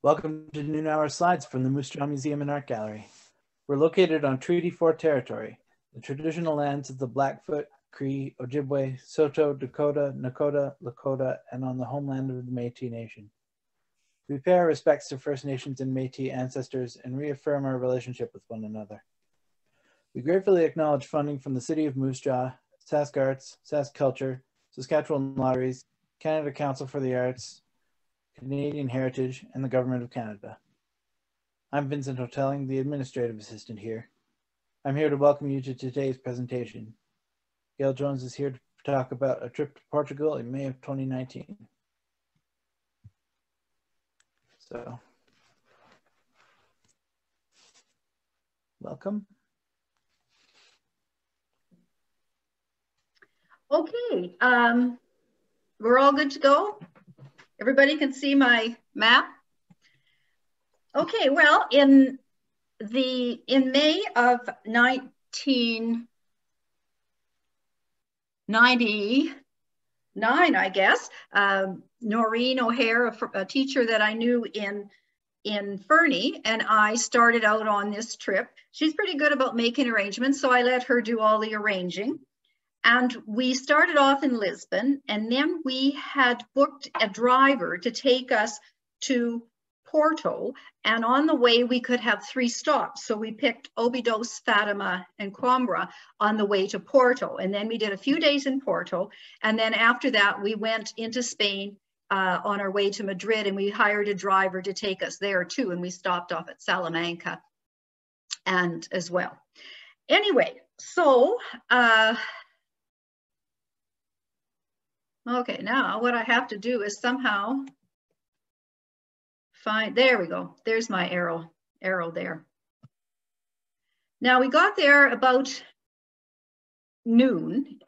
Welcome to Noon Hour Slides from the Moose Jaw Museum and Art Gallery. We're located on Treaty 4 territory, the traditional lands of the Blackfoot, Cree, Ojibwe, Saulteaux, Dakota, Nakota, Lakota, and on the homeland of the Métis Nation. We pay our respects to First Nations and Métis ancestors and reaffirm our relationship with one another. We gratefully acknowledge funding from the City of Moose Jaw, Sask Arts, Sask Culture, Saskatchewan Lotteries, Canada Council for the Arts, Canadian Heritage, and the Government of Canada. I'm Vincent Hotelling, the Administrative Assistant here. I'm here to welcome you to today's presentation. Gayle Jones is here to talk about a trip to Portugal in May of 2019. So, welcome. Okay, we're all good to go. Everybody can see my map. Okay, well, in May of 1999, I guess, Noreen O'Hare, a teacher that I knew in Fernie, and I started out on this trip. She's pretty good about making arrangements, so I let her do all the arranging. And we started off in Lisbon, and then we had booked a driver to take us to Porto. And on the way, we could have 3 stops. So we picked Óbidos, Fatima, and Coimbra on the way to Porto. And then we did a few days in Porto. And then after that, we went into Spain on our way to Madrid, and we hired a driver to take us there too. And we stopped off at Salamanca and as well. Anyway, so okay, now what I have to do is somehow find, there we go. There's my arrow there. Now we got there about noon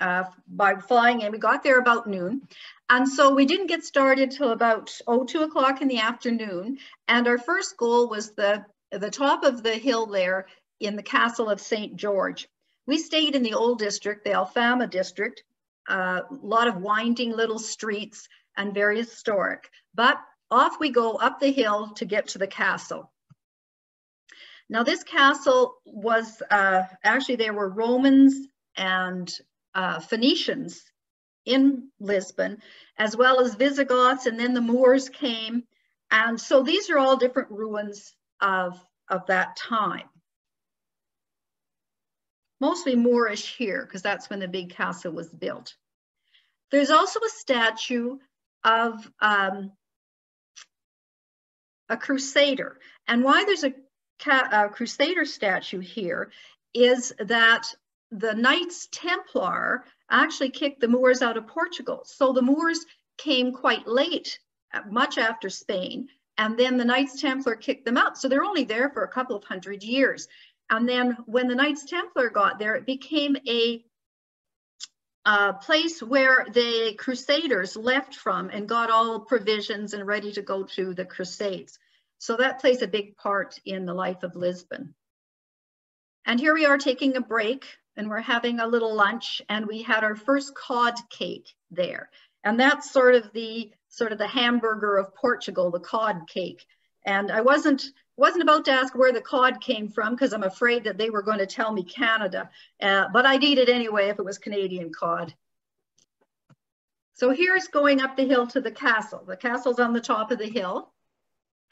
by flying in. We got there about noon. And so we didn't get started till about 2 o'clock in the afternoon. And our first goal was the top of the hill there in the Castle of St. George. We stayed in the old district, the Alfama district. A lot of winding little streets and very historic, but off we go up the hill to get to the castle. Now this castle was actually, there were Romans and Phoenicians in Lisbon, as well as Visigoths, and then the Moors came, and so these are all different ruins of that time. Mostly Moorish here, because that's when the big castle was built. There's also a statue of a crusader. And why there's a crusader statue here is that the Knights Templar actually kicked the Moors out of Portugal. So the Moors came quite late, much after Spain, and then the Knights Templar kicked them out. So they're only there for a couple of 100 years. And then when the Knights Templar got there, it became a place where the Crusaders left from and got all provisions and ready to go to the Crusades. So that plays a big part in the life of Lisbon. And here we are taking a break, and we're having a little lunch, and we had our first cod cake there. And that's sort of the hamburger of Portugal, the cod cake. And I wasn't about to ask where the cod came from, because I'm afraid that they were going to tell me Canada, but I'd eat it anyway if it was Canadian cod. So here's going up the hill to the castle. The castle's on the top of the hill,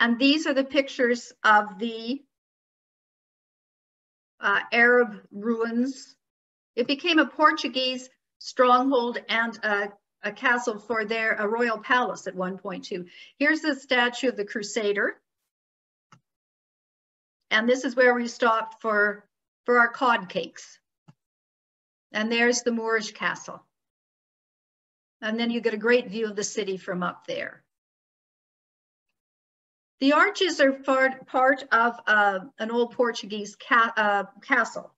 and these are the pictures of the Arab ruins. It became a Portuguese stronghold and a castle for a royal palace at one point too. Here's the statue of the Crusader. And this is where we stopped for our cod cakes. And there's the Moorish castle. And then you get a great view of the city from up there. The arches are part of an old Portuguese castle.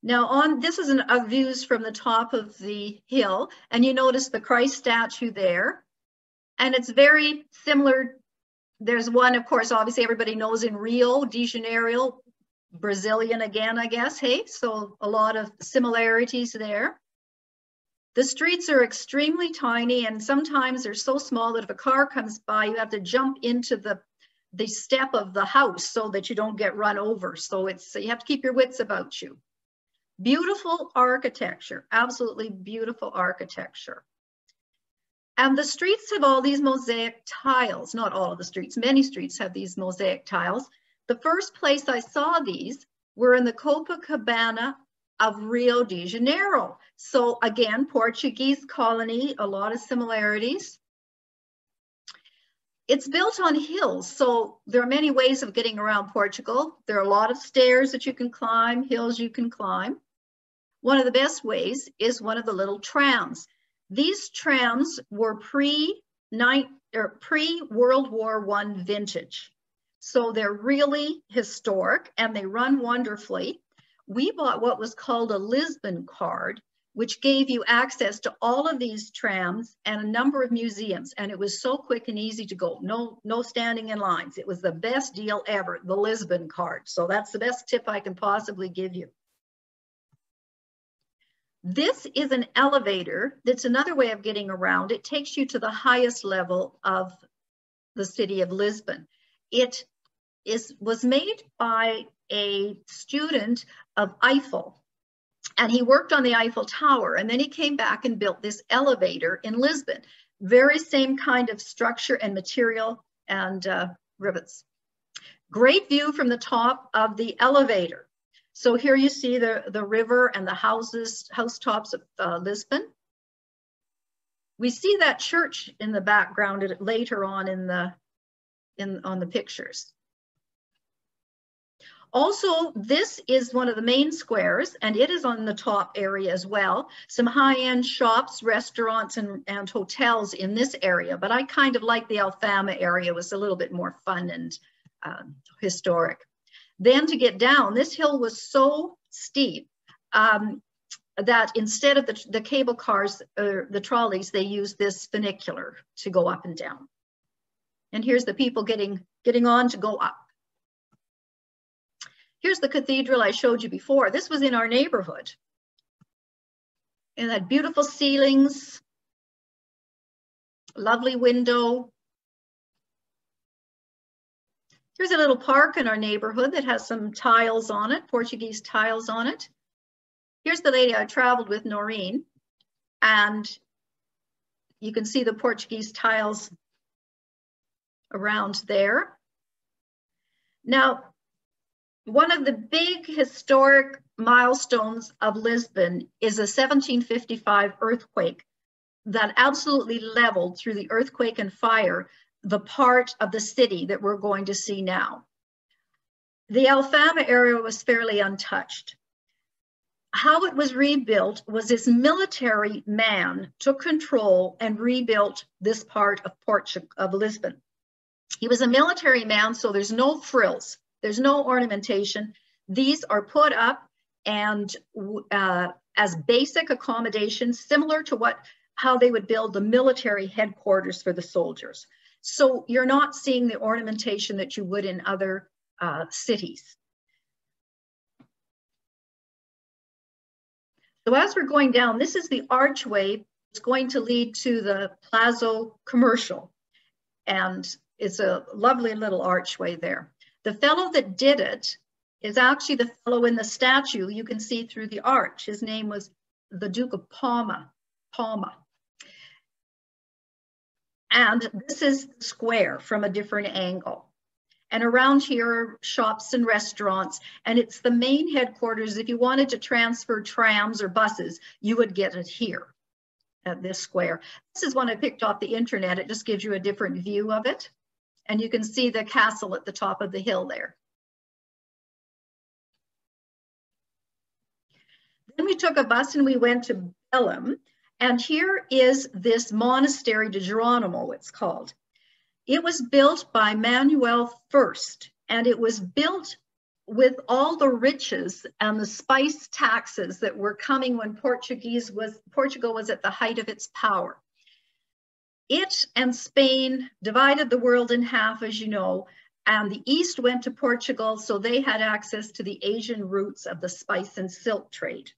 Now this is a views from the top of the hill, and you notice the Christ statue there. And it's very similar. There's one, of course, obviously everybody knows in Rio de Janeiro, Brazilian again, I guess, hey? So a lot of similarities there. The streets are extremely tiny, and sometimes they're so small that if a car comes by, you have to jump into the step of the house so that you don't get run over. So you have to keep your wits about you. Beautiful architecture, absolutely beautiful architecture. And the streets have all these mosaic tiles. Not all of the streets, many streets have these mosaic tiles. The first place I saw these were in the Copacabana of Rio de Janeiro. So again, Portuguese colony, a lot of similarities. It's built on hills, so there are many ways of getting around Portugal. There are a lot of stairs that you can climb, hills you can climb. One of the best ways is one of the little trams. These trams were pre-World War I vintage. So they're really historic and they run wonderfully. We bought what was called a Lisbon card, which gave you access to all of these trams and a number of museums. And it was so quick and easy to go. No standing in lines. It was the best deal ever, the Lisbon card. So that's the best tip I can possibly give you. This is an elevator. That's another way of getting around. It takes you to the highest level of the city of Lisbon. It was made by a student of Eiffel, and he worked on the Eiffel Tower, and then he came back and built this elevator in Lisbon. Very same kind of structure and material and rivets. Great view from the top of the elevator. So here you see the river and the housetops of Lisbon. We see that church in the background later on on the pictures. Also, this is one of the main squares, and it is on the top area as well. Some high-end shops, restaurants, and hotels in this area, but I kind of like the Alfama area. It was a little bit more fun and historic. Then to get down, this hill was so steep that instead of the cable cars, or the trolleys, they used this funicular to go up and down. And here's the people getting on to go up. Here's the cathedral I showed you before. This was in our neighborhood. And had beautiful ceilings, lovely window. Here's a little park in our neighborhood that has some tiles on it, Portuguese tiles on it. Here's the lady I traveled with, Noreen, and you can see the Portuguese tiles around there. Now, one of the big historic milestones of Lisbon is a 1755 earthquake that absolutely leveled, through the earthquake and fire, the part of the city that we're going to see now. The Alfama area was fairly untouched. How it was rebuilt was this military man took control and rebuilt this part of Lisbon. He was a military man, so there's no frills, there's no ornamentation. These are put up and as basic accommodations, similar to how they would build the military headquarters for the soldiers. So you're not seeing the ornamentation that you would in other cities. So as we're going down, this is the archway. It's going to lead to the Plazo Commercial. And it's a lovely little archway there. The fellow that did it is actually the fellow in the statue you can see through the arch. His name was the Duke of Palma. And this is the square from a different angle. And around here are shops and restaurants, and it's the main headquarters. If you wanted to transfer trams or buses, you would get it here at this square. This is one I picked off the internet. It just gives you a different view of it. And you can see the castle at the top of the hill there. Then we took a bus and we went to Bellum. And here is this Monastery de Geronimo, it's called. It was built by Manuel I, and it was built with all the riches and the spice taxes that were coming when Portugal was at the height of its power. It and Spain divided the world in half, as you know, and the East went to Portugal, so they had access to the Asian routes of the spice and silk trade.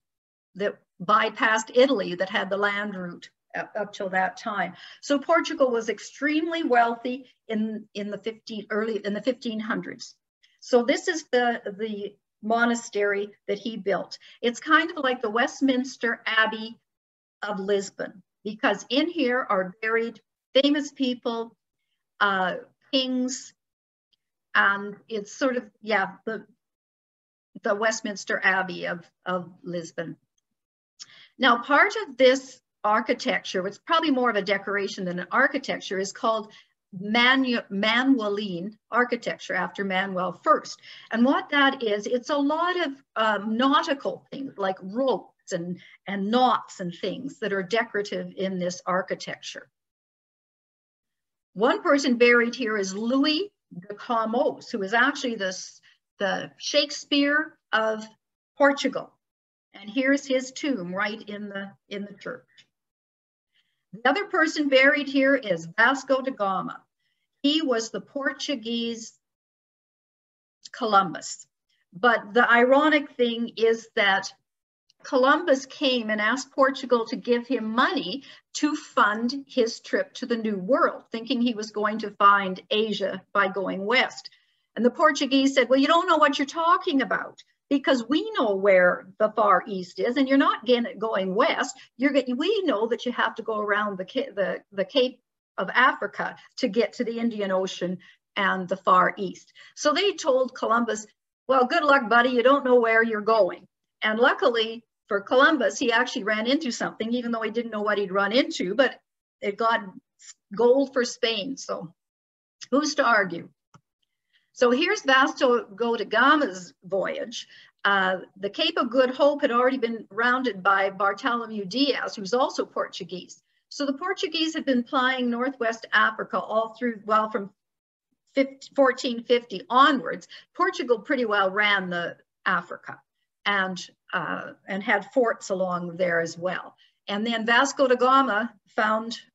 that bypassed Italy that had the land route up till that time. So Portugal was extremely wealthy in the 1500s. So this is the monastery that he built. It's kind of like the Westminster Abbey of Lisbon, because in here are buried famous people, kings, and it's sort of, yeah, the Westminster Abbey of Lisbon. Now, part of this architecture, it's probably more of a decoration than an architecture, is called Manueline architecture, after Manuel first. And what that is, it's a lot of nautical things like ropes and knots and things that are decorative in this architecture. One person buried here is Louis de Camões, who is actually the Shakespeare of Portugal. And here's his tomb right in the church. The other person buried here is Vasco da Gama. He was the Portuguese Columbus. But the ironic thing is that Columbus came and asked Portugal to give him money to fund his trip to the New World, thinking he was going to find Asia by going west. And the Portuguese said, well, you don't know what you're talking about, because we know where the Far East is, and you're not going west. We know that you have to go around the Cape of Africa to get to the Indian Ocean and the Far East. So they told Columbus, well, good luck, buddy. You don't know where you're going. And luckily for Columbus, he actually ran into something, even though he didn't know what he'd run into, but it got gold for Spain. So who's to argue? So here's Vasco da Gama's voyage. The Cape of Good Hope had already been rounded by Bartholomew Diaz, who's also Portuguese. So the Portuguese had been plying Northwest Africa all through, well, from 1450 onwards. Portugal pretty well ran the Africa and had forts along there as well. And then Vasco da Gama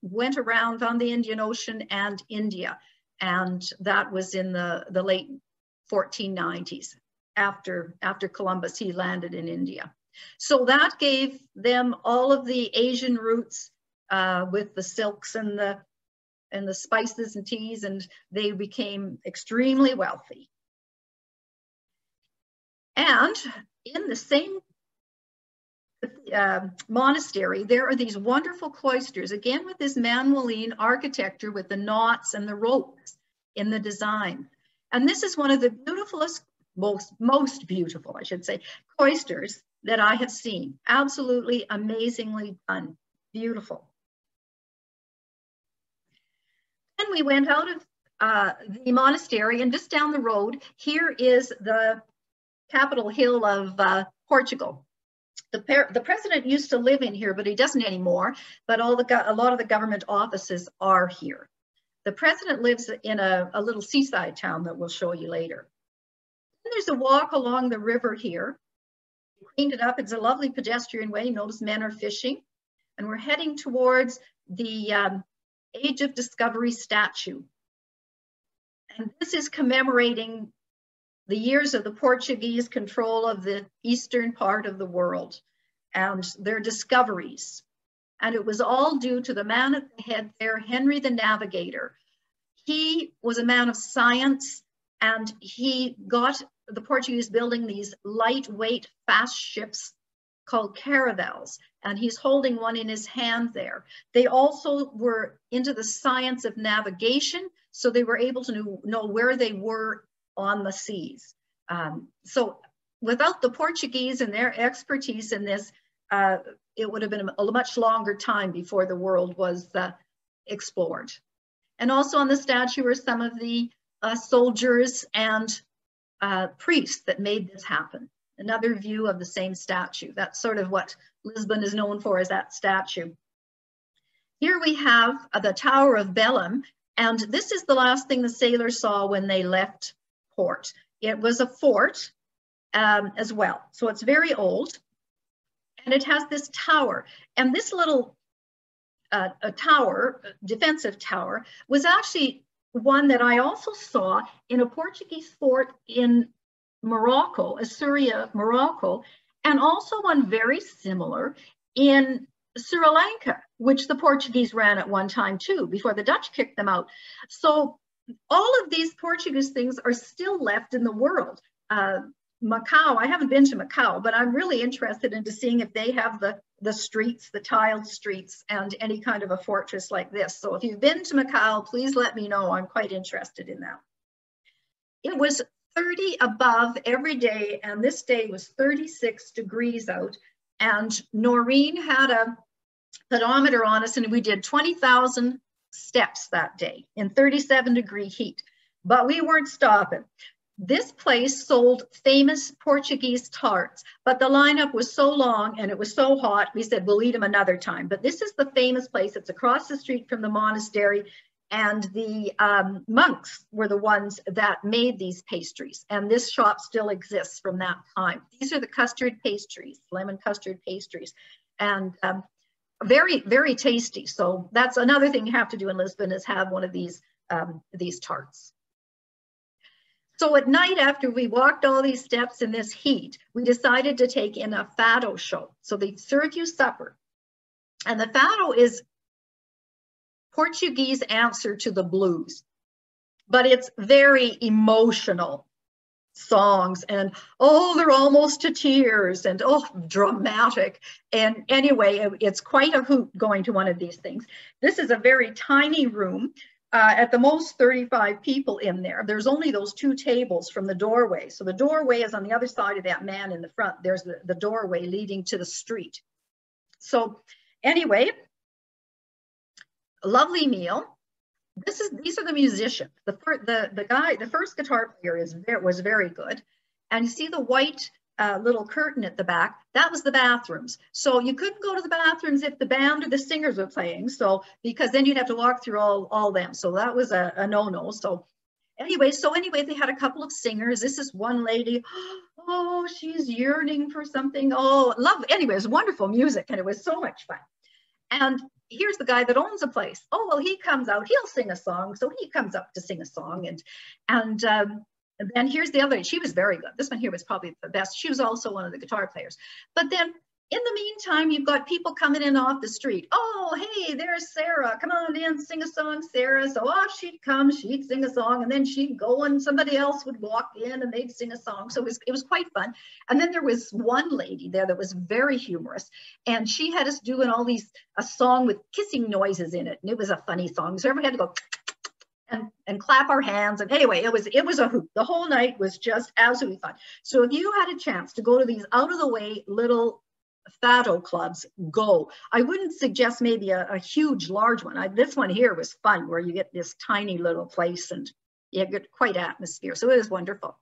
went around, found the Indian Ocean and India. And that was in the late 1490s. After Columbus, he landed in India. So that gave them all of the Asian routes with the silks and the spices and teas, and they became extremely wealthy. And in the same monastery, there are these wonderful cloisters, again with this Manueline architecture with the knots and the ropes in the design. And this is one of the beautifulest, most beautiful, I should say, cloisters that I have seen. Absolutely amazingly done, beautiful. Then we went out of the monastery, and just down the road, here is the Capitol Hill of Portugal. The president used to live in here, but he doesn't anymore. But a lot of the government offices are here. The president lives in a little seaside town that we'll show you later. And there's a walk along the river here. We cleaned it up. It's a lovely pedestrian way. Notice men are fishing. And we're heading towards the Age of Discovery statue. And this is commemorating the years of the Portuguese control of the eastern part of the world and their discoveries. And it was all due to the man at the head there, Henry the Navigator. He was a man of science, and he got the Portuguese building these lightweight, fast ships called caravels, and he's holding one in his hand there. They also were into the science of navigation, so they were able to know where they were on the seas. So without the Portuguese and their expertise in this, it would have been a much longer time before the world was explored. And also on the statue are some of the soldiers and priests that made this happen. Another view of the same statue. That's sort of what Lisbon is known for, is that statue. Here we have the Tower of Bellum, and this is the last thing the sailors saw when they left port. It was a fort as well, so it's very old, and it has this tower. And this little defensive tower, was actually one that I also saw in a Portuguese fort in Morocco, Assyria, Morocco, and also one very similar in Sri Lanka, which the Portuguese ran at one time too, before the Dutch kicked them out. So all of these Portuguese things are still left in the world. Macau, I haven't been to Macau, but I'm really interested into seeing if they have the streets, the tiled streets, and any kind of a fortress like this. So if you've been to Macau, please let me know. I'm quite interested in that. It was 30 above every day, and this day was 36 degrees out. And Noreen had a pedometer on us, and we did 20,000 steps that day in 37-degree heat. But we weren't stopping. This place sold famous Portuguese tarts, but the lineup was so long and it was so hot, we said, we'll eat them another time. But this is the famous place. It's across the street from the monastery, and the monks were the ones that made these pastries. And this shop still exists from that time. These are the custard pastries, lemon custard pastries, and very, very tasty. So that's another thing you have to do in Lisbon, is have one of these tarts. So at night, after we walked all these steps in this heat, we decided to take in a fado show. So they serve you supper. And the fado is Portuguese answer to the blues, but it's very emotional songs, and oh, they're almost to tears, and oh, dramatic. And anyway, it's quite a hoot going to one of these things. This is a very tiny room. At the most 35 people in there. There's only those two tables from the doorway. So the doorway is on the other side of that man in the front. There's the doorway leading to the street. So anyway, a lovely meal. These are the musicians. The first guitar player was very good. And you see the white little curtain at the back, that was the bathrooms. So you couldn't go to the bathrooms if the band or the singers were playing. So, because then you'd have to walk through all them. So that was a no-no. So anyway, they had a couple of singers. This is one lady, oh, she's yearning for something. Oh, love. Anyway, it was wonderful music, and it was so much fun. And here's the guy that owns the place. Oh, well, he comes out, he'll sing a song. So he comes up to sing a song, and then here's the other. She was very good. This one here was probably the best. She was also one of the guitar players. But then in the meantime, you've got people coming in off the street. Oh, hey, there's Sarah. Come on in, sing a song, Sarah. So off she'd come, she'd sing a song, and then she'd go and somebody else would walk in and they'd sing a song. So it was quite fun. And then there was one lady there that was very humorous. And she had us doing a song with kissing noises in it. And it was a funny song. So everybody had to go and clap our hands. And anyway, it was a hoot. The whole night was just absolutely fun. So if you had a chance to go to these out of the way little fado clubs, go. I wouldn't suggest maybe a huge, large one. This one here was fun, where you get this tiny little place and you get quite atmosphere. So it was wonderful.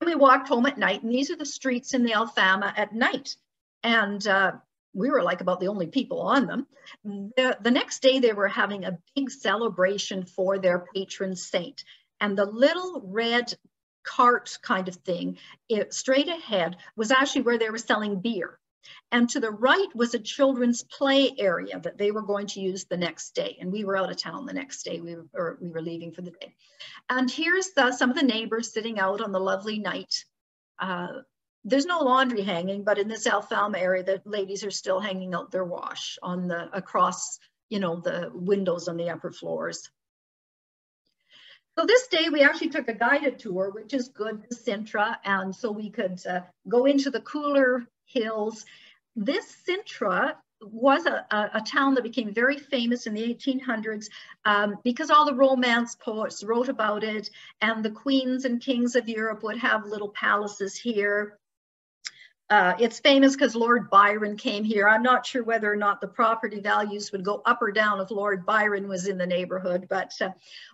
And we walked home at night, and these are the streets in the Alfama at night. And we were like about the only people on them. The next day, they were having a big celebration for their patron saint. And the little red cart kind of thing, straight ahead, was actually where they were selling beer. And to the right was a children's play area that they were going to use the next day. And we were out of town the next day. We were leaving for the day. And here's some of the neighbors sitting out on the lovely night. There's no laundry hanging, but in this Alfama area, the ladies are still hanging out their wash across, the windows on the upper floors. So this day we actually took a guided tour, which is good, to Sintra, and so we could go into the cooler hills. This Sintra was a town that became very famous in the 1800s because all the Romance poets wrote about it, and the queens and kings of Europe would have little palaces here. It's famous because Lord Byron came here. I'm not sure whether or not the property values would go up or down if Lord Byron was in the neighborhood, but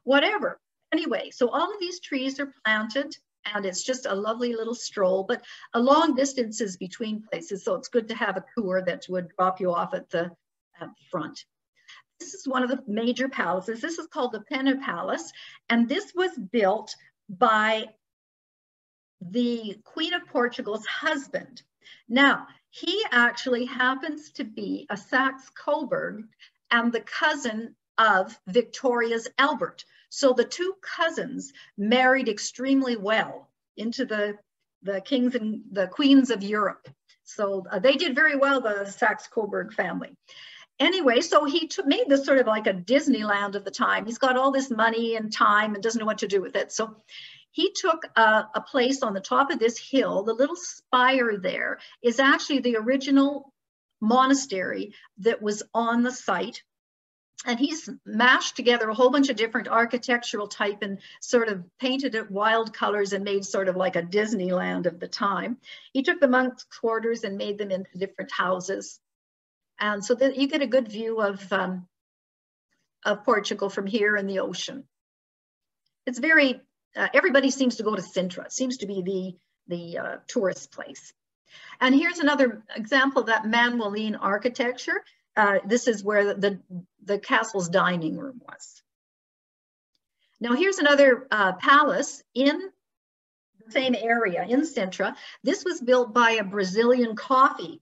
whatever. Anyway, so all of these trees are planted, and it's just a lovely little stroll, but a long distances between places. So it's good to have a tour that would drop you off at the front. This is one of the major palaces. This is called the Penta Palace, and this was built by the Queen of Portugal's husband. Now, he actually happens to be a Saxe-Coburg and the cousin of Victoria's Albert. So the two cousins married extremely well into the the kings and the queens of Europe. So they did very well, the Saxe-Coburg family. Anyway, so he made this sort of like a Disneyland of the time. He's got all this money and time and doesn't know what to do with it. So he took a place on the top of this hill. The little spire there is actually the original monastery that was on the site. And he's mashed together a whole bunch of different architectural type and sort of painted it wild colors and made sort of like a Disneyland of the time. He took the monks' quarters and made them into different houses. And so that you get a good view of Portugal from here in the ocean. It's very, everybody seems to go to Sintra. It seems to be the tourist place. And here's another example of that Manueline architecture. This is where the castle's dining room was. Now here's another palace in the same area in Sintra. This was built by a Brazilian coffee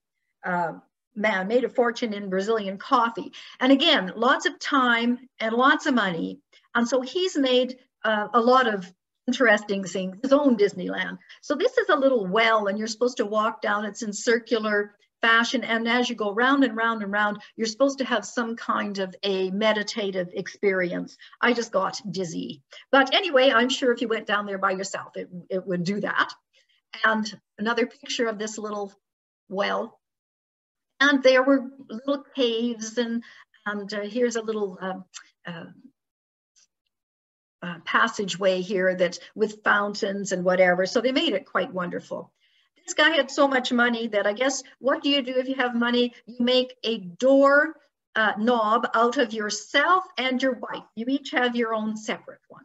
man, made a fortune in Brazilian coffee. And again, lots of time and lots of money. And so he's made a lot of interesting things, his own Disneyland. So this is a little well and you're supposed to walk down. It's in circular fashion. And as you go round and round and round, you're supposed to have some kind of a meditative experience. I just got dizzy. But anyway, I'm sure if you went down there by yourself, it would do that. And another picture of this little well. And there were little caves and here's a little passageway here that with fountains and whatever. So they made it quite wonderful. This guy had so much money that I guess, what do you do if you have money? You make a door knob out of yourself and your wife. You each have your own separate one.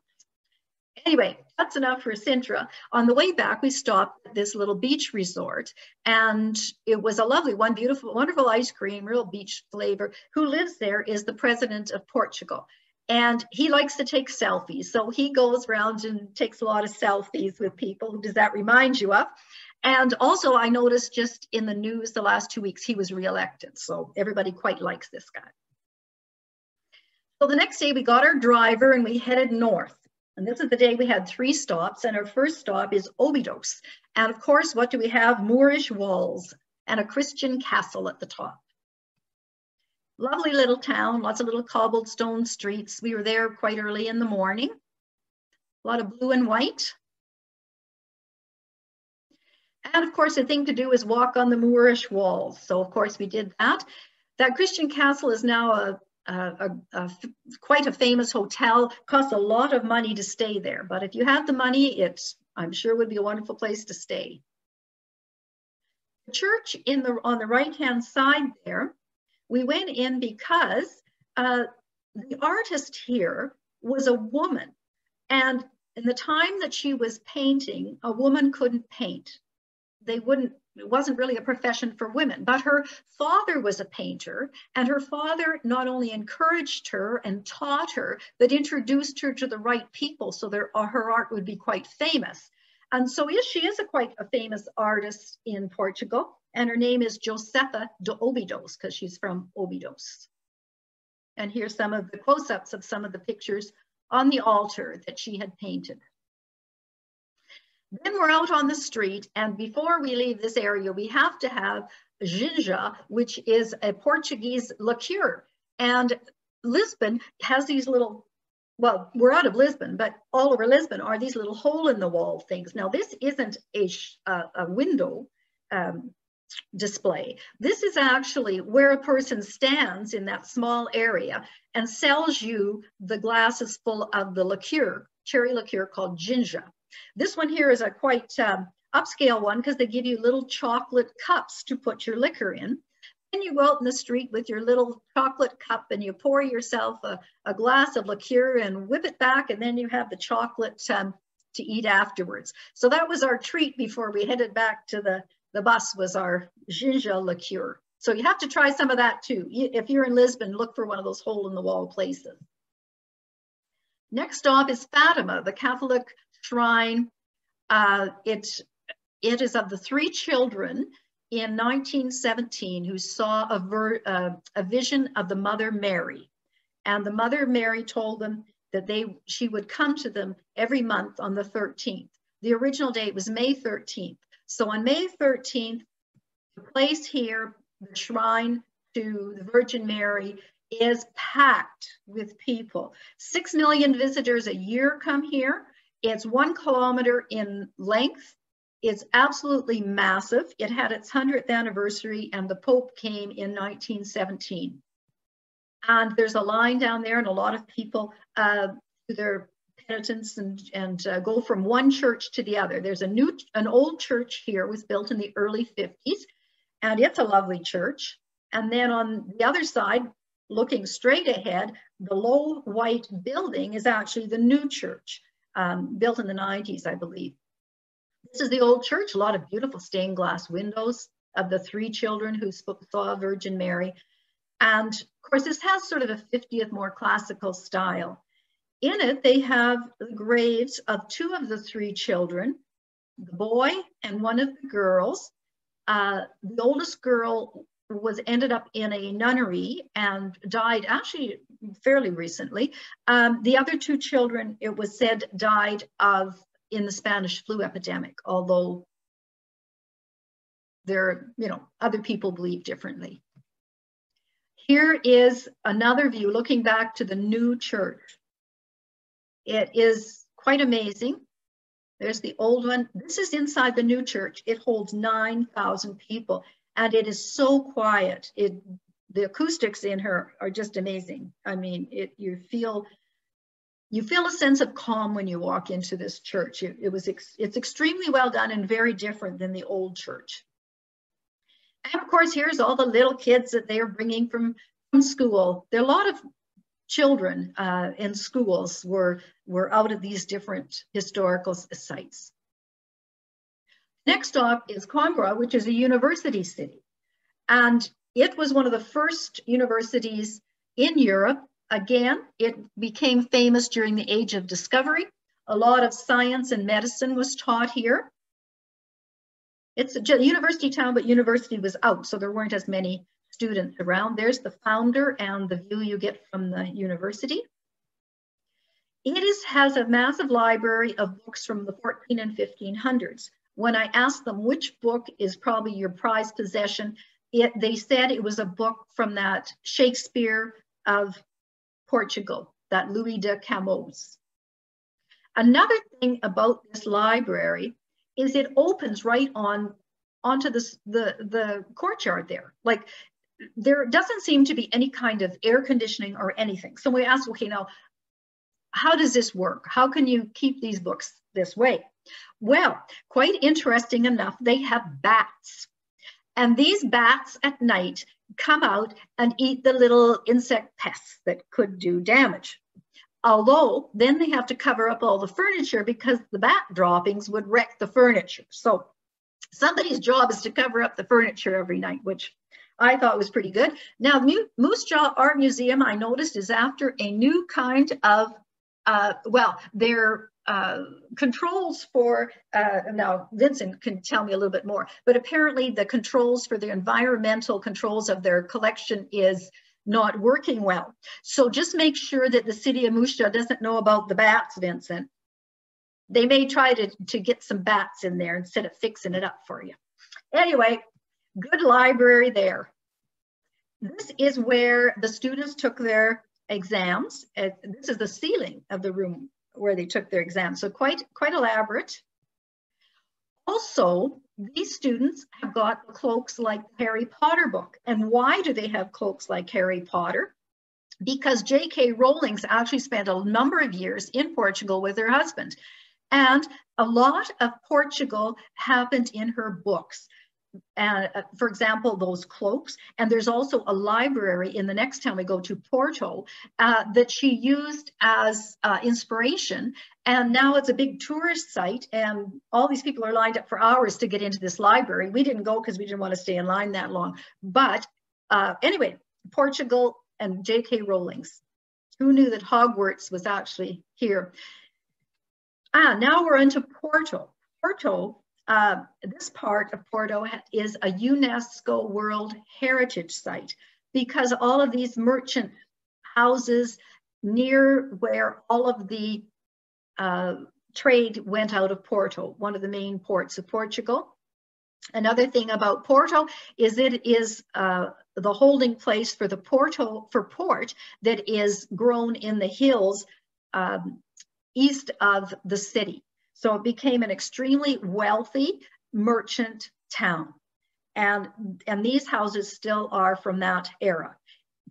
Anyway, that's enough for Sintra. On the way back, we stopped at this little beach resort, and it was a lovely one, beautiful, wonderful ice cream, real beach flavor. Who lives there is the president of Portugal, and he likes to take selfies. So he goes around and takes a lot of selfies with people. Who does that remind you of? And also, I noticed just in the news the last 2 weeks, he was reelected. So everybody quite likes this guy. So the next day, we got our driver and we headed north. And this is the day we had 3 stops, and our first stop is Óbidos. And of course, what do we have? Moorish walls and a Christian castle at the top. Lovely little town, lots of little cobblestone streets. We were there quite early in the morning. A lot of blue and white. And of course, the thing to do is walk on the Moorish walls. So of course, we did that. That Christian castle is now quite a famous hotel. Costs a lot of money to stay there, but if you have the money, I'm sure would be a wonderful place to stay. The church on the right-hand side there, we went in because the artist here was a woman, and in the time that she was painting, a woman couldn't paint. It wasn't really a profession for women, but her father was a painter, and her father not only encouraged her and taught her, but introduced her to the right people so her art would be quite famous. And so she is quite a famous artist in Portugal, and her name is Josefa de Óbidos because she's from Óbidos. And here's some of the close-ups of some of the pictures on the altar that she had painted. Then we're out on the street, and before we leave this area, we have to have ginja, which is a Portuguese liqueur. And Lisbon has these little, well, we're out of Lisbon, but all over Lisbon are these little hole-in-the-wall things. Now, this isn't a window display. This is actually where a person stands in that small area and sells you the glasses full of the liqueur, cherry liqueur called ginja. This one here is a quite upscale one because they give you little chocolate cups to put your liquor in. Then you go out in the street with your little chocolate cup and you pour yourself a glass of liqueur and whip it back, and then you have the chocolate to eat afterwards. So that was our treat before we headed back to the bus, was our ginja liqueur. So you have to try some of that too. If you're in Lisbon, look for one of those hole-in-the-wall places. Next stop is Fatima, the Catholic shrine. It is of the 3 children in 1917 who saw a vision of the Mother Mary. And the Mother Mary told them that she would come to them every month on the 13th. The original date was May 13th. So on May 13th, the place here, the shrine to the Virgin Mary, is packed with people. 6 million visitors a year come here. It's 1 kilometer in length. It's absolutely massive. It had its 100th anniversary, and the Pope came in 1917. And there's a line down there, and a lot of people do their penitence and go from one church to the other. There's an old church here, was built in the early 50s, and it's a lovely church. And then on the other side, looking straight ahead, the low white building is actually the new church, built in the 90s, I believe. This is the old church, a lot of beautiful stained glass windows of the 3 children who saw Virgin Mary. And of course, this has sort of a 50th more classical style. In it, they have the graves of 2 of the 3 children, the boy and one of the girls. The oldest girl ended up in a nunnery and died actually fairly recently. The other 2 children, it was said, died in the Spanish flu epidemic, although there, other people believe differently. Here is another view looking back to the new church. It is quite amazing. There's the old one. This is inside the new church. It holds 9,000 people, and it is so quiet. The acoustics in here are just amazing. I mean, you feel a sense of calm when you walk into this church. It's extremely well done and very different than the old church. And of course, here's all the little kids that they are bringing from school. There are a lot of children in schools were out at these different historical sites. Next stop is Coimbra, which is a university city. And it was one of the first universities in Europe. Again, it became famous during the Age of Discovery. A lot of science and medicine was taught here. It's a university town, but university was out, so there weren't as many students around. There's the founder and the view you get from the university. It has a massive library of books from the 14 and 1500s. When I asked them which book is probably your prized possession, they said it was a book from that Shakespeare of Portugal, that Louis de Camões. Another thing about this library is it opens right onto the courtyard there. Like, there doesn't seem to be any kind of air conditioning or anything. So we asked, okay, now, how does this work? How can you keep these books this way? Well, quite interesting enough, they have bats. And these bats at night come out and eat the little insect pests that could do damage. Although then they have to cover up all the furniture because the bat droppings would wreck the furniture. So somebody's job is to cover up the furniture every night, which I thought was pretty good. Now, Moose Jaw Art Museum, I noticed, is after a new kind of, their controls for, now Vincent can tell me a little bit more, but apparently the controls for the environmental controls of their collection is not working well. So just make sure that the city of Moose Jaw doesn't know about the bats, Vincent. They may try to get some bats in there instead of fixing it up for you. Anyway, good library there. This is where the students took their exams. This is the ceiling of the room where they took their exams. So quite elaborate. Also, these students have got cloaks like the Harry Potter book. And why do they have cloaks like Harry Potter? Because J.K. Rowling actually spent a number of years in Portugal with her husband. And a lot of Portugal happened in her books. For example, those cloaks. And there's also a library in the next town we go to, Porto, that she used as inspiration. And now it's a big tourist site, and all these people are lined up for hours to get into this library. We didn't go because we didn't want to stay in line that long. But anyway, Portugal and J.K. Rowling's. Who knew that Hogwarts was actually here? Now we're into Porto. Porto. This part of Porto is a UNESCO World Heritage Site because all of these merchant houses near where all of the trade went out of Porto, one of the main ports of Portugal. Another thing about Porto is it is the holding place for the port that is grown in the hills east of the city. So it became an extremely wealthy merchant town. And these houses still are from that era.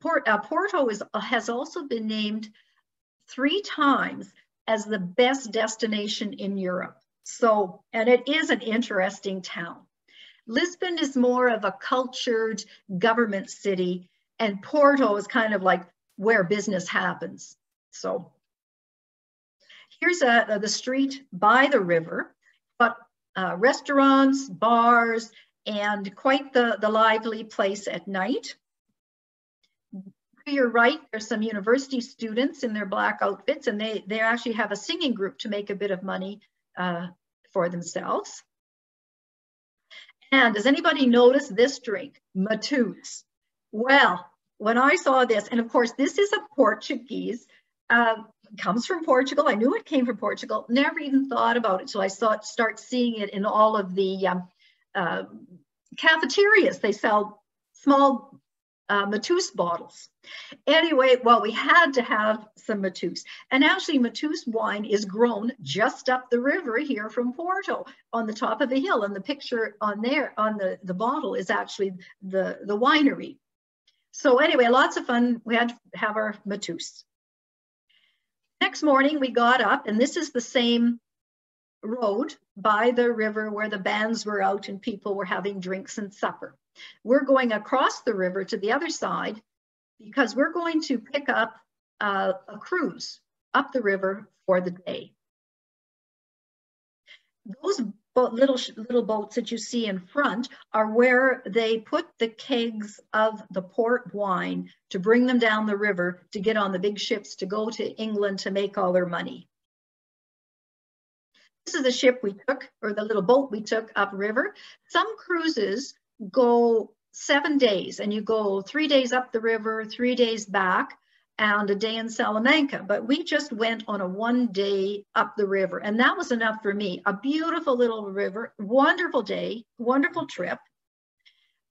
Porto has also been named 3 times as the best destination in Europe. So, and it is an interesting town. Lisbon is more of a cultured government city, and Porto is kind of like where business happens. So here's the street by the river, but restaurants, bars, and quite the lively place at night. To your right, there's some university students in their black outfits, and they actually have a singing group to make a bit of money for themselves. And does anybody notice this drink, Matus? Well, when I saw this, and of course, this is a Portuguese, comes from Portugal. I knew it came from Portugal, never even thought about it. So I start seeing it in all of the cafeterias. They sell small Matus bottles. Anyway, well, we had to have some Matus. And actually, Matus wine is grown just up the river here from Porto on the top of a hill. And the picture on there, on the bottle, is actually the winery. So anyway, lots of fun. We had to have our Matus. Next morning, we got up, and this is the same road by the river where the bands were out and people were having drinks and supper. We're going across the river to the other side because we're going to pick up a cruise up the river for the day. Those little boats that you see in front are where they put the kegs of the port wine to bring them down the river to get on the big ships to go to England to make all their money. This is the ship we took, or the little boat we took upriver. Some cruises go 7 days, and you go 3 days up the river, 3 days back, and a day in Salamanca. But we just went on a 1 day up the river, and that was enough for me. A beautiful little river, wonderful day, wonderful trip.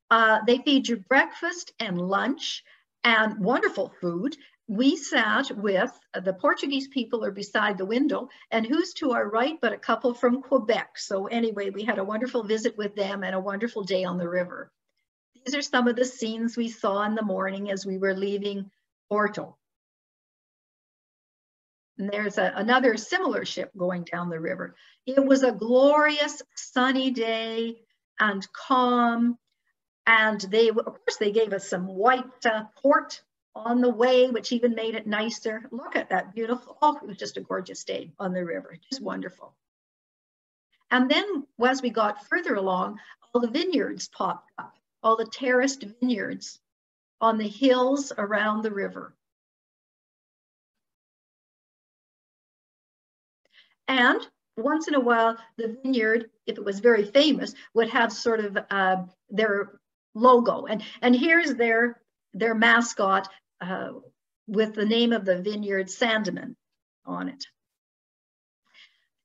They feed you breakfast and lunch and wonderful food. We sat with the Portuguese people are beside the window, and who's to our right but a couple from Quebec. So anyway, we had a wonderful visit with them and a wonderful day on the river. These are some of the scenes we saw in the morning as we were leaving Porto. And there's another similar ship going down the river. It was a glorious sunny day and calm. And of course, they gave us some white port on the way, which even made it nicer. Look at that beautiful, oh, it was just a gorgeous day on the river, just wonderful. And then as we got further along, all the vineyards popped up, all the terraced vineyards on the hills around the river. And once in a while, the vineyard, if it was very famous, would have sort of their logo. And here's their mascot with the name of the vineyard, Sandeman, on it.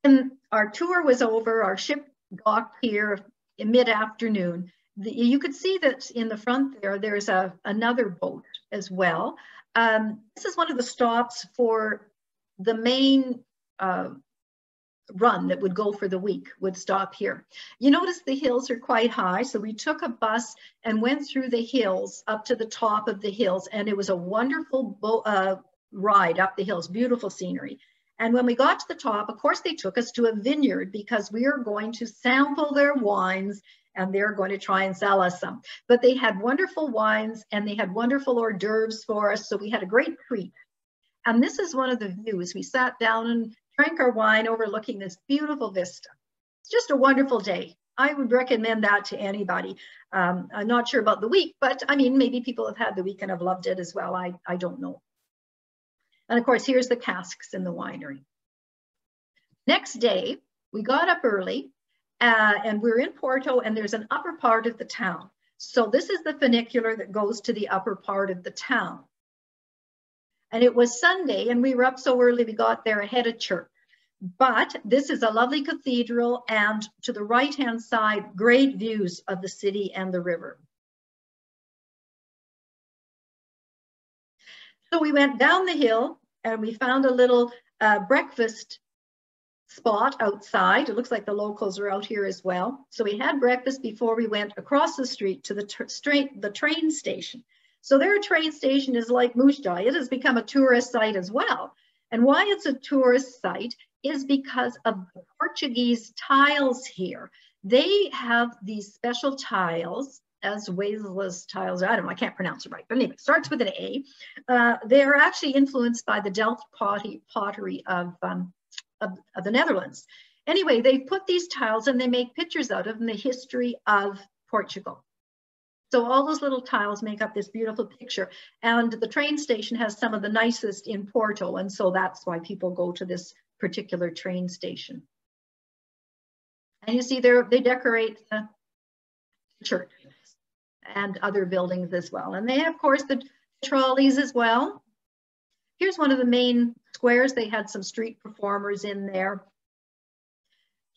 And our tour was over. Our ship docked here in mid-afternoon. You could see that in the front there's another boat as well. This is one of the stops for the main run that would go for the week, would stop here. You notice the hills are quite high, so we took a bus and went through the hills up to the top of the hills, and it was a wonderful ride up the hills, beautiful scenery. And when we got to the top, of course, they took us to a vineyard because we are going to sample their wines and they're going to try and sell us some. But they had wonderful wines and they had wonderful hors d'oeuvres for us, so we had a great treat. And this is one of the views. We sat down and drank our wine overlooking this beautiful vista. It's just a wonderful day. I would recommend that to anybody. I'm not sure about the week, but I mean, maybe people have had the week and have loved it as well. I don't know. And of course, here's the casks in the winery. Next day, we got up early and we're in Porto, and there's an upper part of the town. So this is the funicular that goes to the upper part of the town. And it was Sunday, and we were up so early we got there ahead of church. But this is a lovely cathedral, and to the right-hand side, great views of the city and the river. So we went down the hill and we found a little breakfast spot outside. It looks like the locals are out here as well. So we had breakfast before we went across the street to the train station. So their train station is like Moose Jaw. It has become a tourist site as well. And why it's a tourist site is because of the Portuguese tiles here. They have these special tiles, as Wales tiles, I don't know, I can't pronounce it right, but anyway, it starts with an A. They're actually influenced by the Delft pottery of the Netherlands. Anyway, they put these tiles and they make pictures out of them, the history of Portugal. So all those little tiles make up this beautiful picture. And the train station has some of the nicest in Porto. And so that's why people go to this particular train station. And you see there, they decorate the church and other buildings as well. And they have, of course, the trolleys as well. Here's one of the main squares. They had some street performers in there.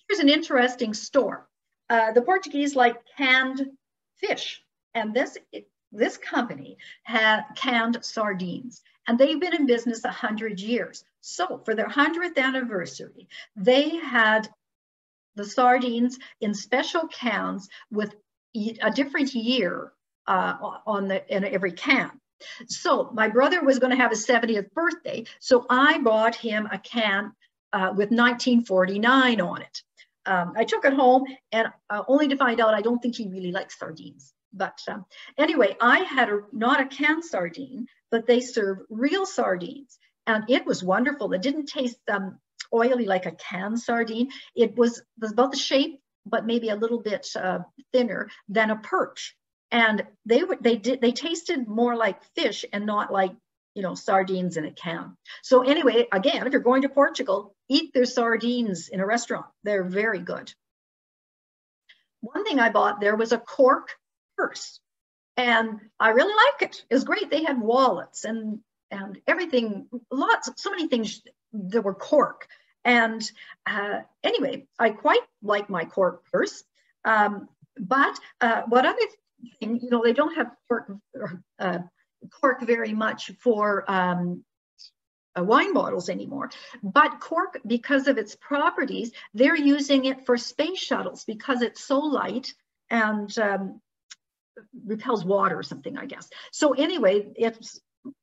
Here's an interesting store. The Portuguese like canned fish. And this company had canned sardines, and they've been in business 100 years. So for their 100th anniversary, they had the sardines in special cans with a different year in every can. So my brother was going to have his 70th birthday, so I bought him a can with 1949 on it. I took it home, and only to find out I don't think he really likes sardines. But anyway, I had not a canned sardine, but they serve real sardines. And it was wonderful. It didn't taste oily like a canned sardine. It was about the shape, but maybe a little bit thinner than a perch. And they tasted more like fish and not like, you know, sardines in a can. So anyway, again, if you're going to Portugal, eat their sardines in a restaurant. They're very good. One thing I bought there was a cork purse, and I really like it. It was great. They had wallets and everything, so many things that were cork. And anyway, I quite like my cork purse. But what other thing, you know, they don't have cork very much for wine bottles anymore. But cork, because of its properties, they're using it for space shuttles because it's so light and repels water or something, I guess. So anyway,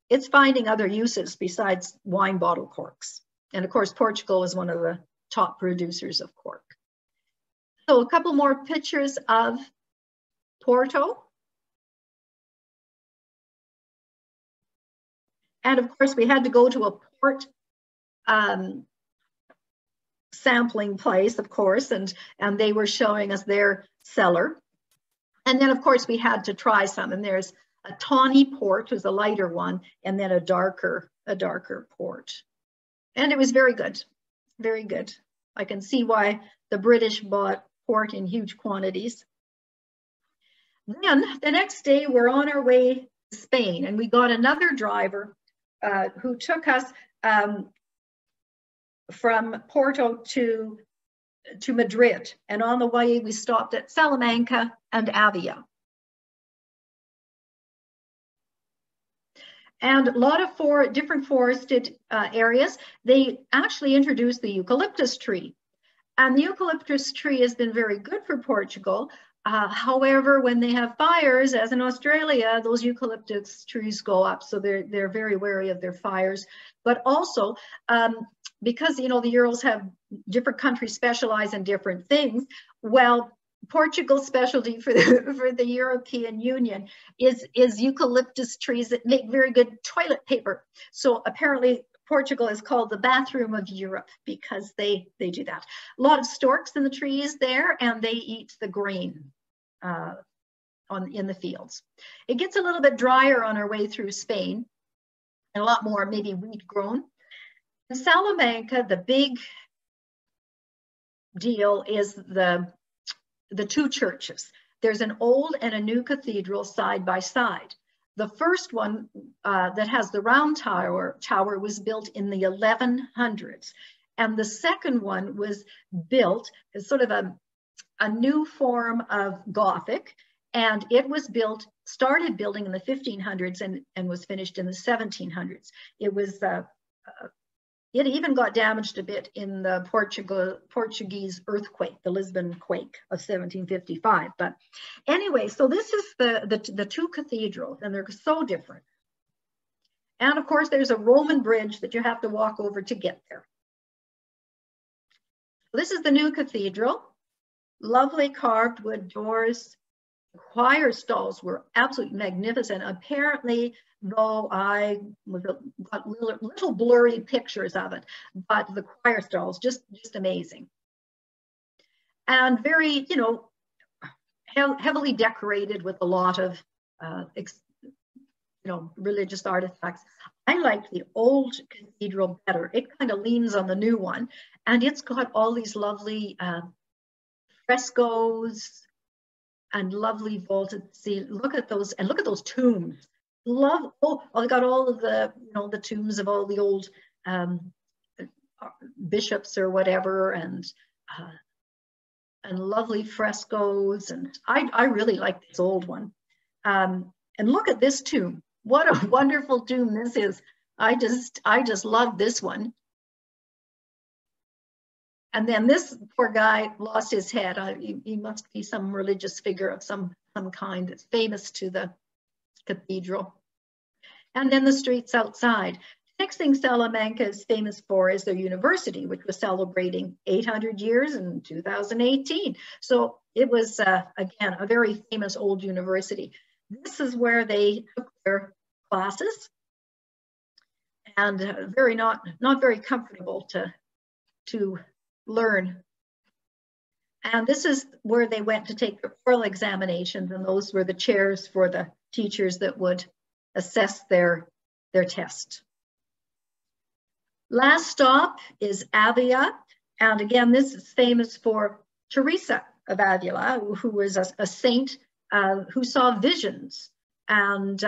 it's finding other uses besides wine bottle corks. And of course, Portugal is one of the top producers of cork. So a couple more pictures of Porto. And of course, we had to go to a port sampling place, of course, and they were showing us their cellar. And then, of course, we had to try some. And there's a tawny port, was a lighter one, and then a darker port. And it was very good, very good. I can see why the British bought port in huge quantities. Then the next day, we're on our way to Spain, and we got another driver who took us from Porto to Madrid. And on the way, we stopped at Salamanca and Avia. And a lot of different forested areas. They actually introduced the eucalyptus tree. And the eucalyptus tree has been very good for Portugal. However, when they have fires, as in Australia, those eucalyptus trees go up. So they're very wary of their fires. But also, because, you know, the Urals have different countries specialize in different things. Well, Portugal's specialty for the European Union is eucalyptus trees that make very good toilet paper. So apparently Portugal is called the bathroom of Europe because they do that. A lot of storks in the trees there, and they eat the grain in the fields. It gets a little bit drier on our way through Spain, and a lot more maybe wheat grown. In Salamanca, the big deal is the two churches. There's an old and a new cathedral side by side. The first one that has the round tower was built in the 1100s. And the second one was built as sort of a new form of Gothic. And it was started building in the 1500s and was finished in the 1700s. It was, it even got damaged a bit in the Portuguese earthquake, the Lisbon quake of 1755. But anyway, so this is the two cathedrals, and they're so different. And of course, there's a Roman bridge that you have to walk over to get there. This is the new cathedral. Lovely carved wood doors. The choir stalls were absolutely magnificent. Apparently, though I got little blurry pictures of it, but the choir stalls, just amazing. And very, you know, heavily decorated with a lot of, religious artifacts. I like the old cathedral better. It kind of leans on the new one, and it's got all these lovely frescoes and lovely vaulted ceilings. Look at those, and look at those tombs. I got all of the, the tombs of all the old bishops or whatever, and lovely frescoes. And I really like this old one. And look at this tomb. What a wonderful tomb this is. I just love this one. And then this poor guy lost his head. He must be some religious figure of some kind that's famous to the cathedral. And then the streets outside. Next thing Salamanca is famous for is their university, which was celebrating 800 years in 2018. So it was, again, a very famous old university. This is where they took their classes, and not very comfortable to learn. And this is where they went to take their oral examinations, and those were the chairs for the teachers that would assess their test. Last stop is Avia, and again, this is famous for Teresa of Avila, who was a saint who saw visions and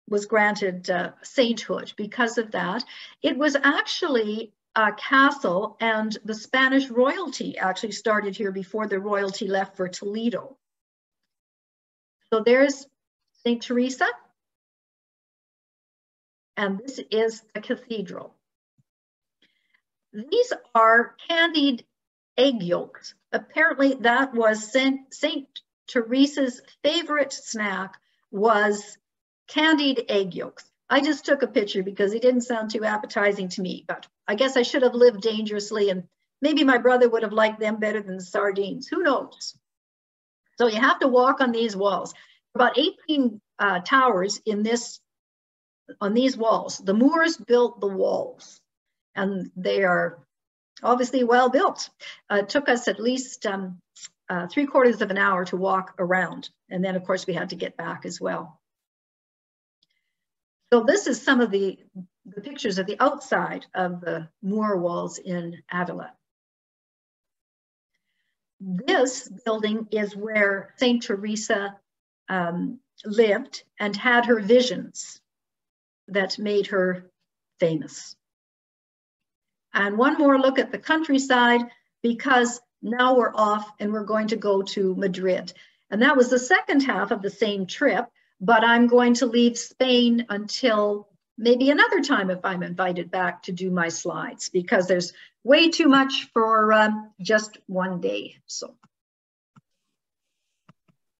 was granted sainthood because of that. It was actually a castle, and the Spanish royalty actually started here before the royalty left for Toledo. So there's St. Teresa, and this is the cathedral. These are candied egg yolks. Apparently that was St. Teresa's favorite snack, was candied egg yolks. I just took a picture because it didn't sound too appetizing to me, but I guess I should have lived dangerously, and maybe my brother would have liked them better than the sardines. Who knows? So you have to walk on these walls. About 18 towers on these walls. The Moors built the walls, and they are obviously well built. It took us at least 3/4 of an hour to walk around. And then of course we had to get back as well. So this is some of the pictures of the outside of the Moor walls in Avila. This building is where St. Teresa lived and had her visions that made her famous. And one more look at the countryside, because now we're off and we're going to go to Madrid. And that was the second half of the same trip, but I'm going to leave Spain until maybe another time if I'm invited back to do my slides, because there's way too much for just one day. So